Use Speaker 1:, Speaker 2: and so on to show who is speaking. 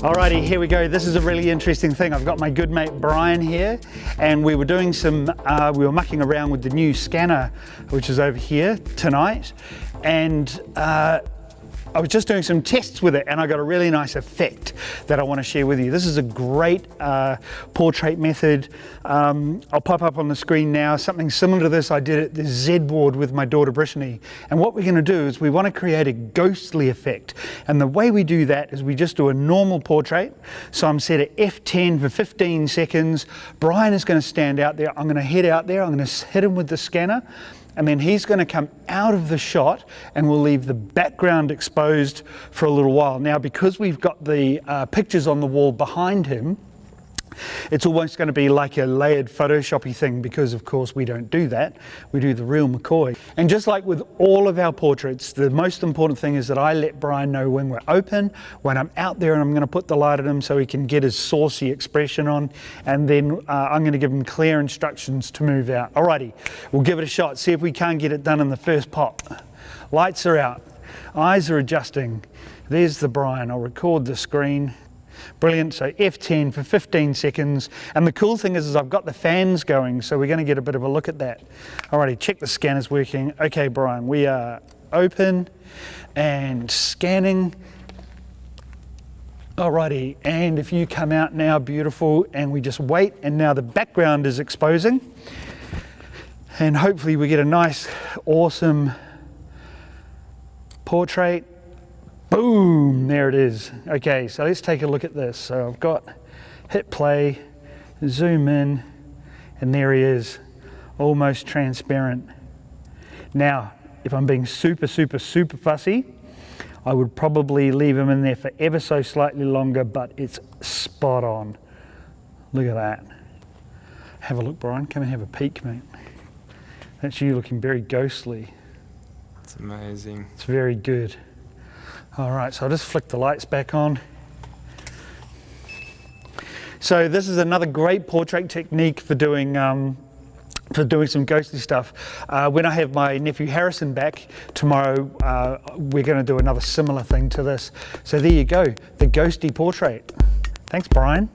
Speaker 1: Alrighty, here we go. This is a really interesting thing. I've got my good mate Brian here, and we were doing we were mucking around with the new scanner, which is over here tonight, and I was just doing some tests with it, and I got a really nice effect that I want to share with you. This is a great portrait method. I'll pop up on the screen now. Something similar to this I did at the Z board with my daughter Brittany. And what we're going to do is we want to create a ghostly effect. And the way we do that is we just do a normal portrait. So I'm set at F10 for 15 seconds. Brian is going to stand out there. I'm going to head out there. I'm going to hit him with the scanner. And then he's going to come out of the shot and we'll leave the background exposed for a little while. Now, because we've got the pictures on the wall behind him, it's almost going to be like a layered Photoshoppy thing, because of course we don't do that. We do the real McCoy. And just like with all of our portraits, the most important thing is that I let Brian know when we're open, when I'm out there, and I'm going to put the light at him so he can get his saucy expression on, and then I'm going to give him clear instructions to move out. Alrighty, we'll give it a shot, see if we can't get it done in the first pop. Lights are out, eyes are adjusting. There's the Brian. I'll record the screen. Brilliant. So F10 for 15 seconds. And the cool thing is I've got the fans going, so we're going to get a bit of a look at that. Alrighty, check the scanner's working. Okay, Brian, we are open and scanning. Alrighty, and if you come out now, beautiful, and we just wait, and now the background is exposing. And hopefully we get a nice, awesome portrait. Boom, there it is. Okay, so let's take a look at this. So I've got hit play, zoom in, and there he is, almost transparent. Now, if I'm being super fussy, I would probably leave him in there for ever so slightly longer, but it's spot on. Look at that. Have a look, Brian. Come and have a peek, mate. That's you looking very ghostly.
Speaker 2: It's amazing.
Speaker 1: It's very good. All right, so I'll just flick the lights back on. So this is another great portrait technique for doing some ghostly stuff. When I have my nephew Harrison back tomorrow, we're going to do another similar thing to this. So there you go, the ghosty portrait. Thanks, Brian.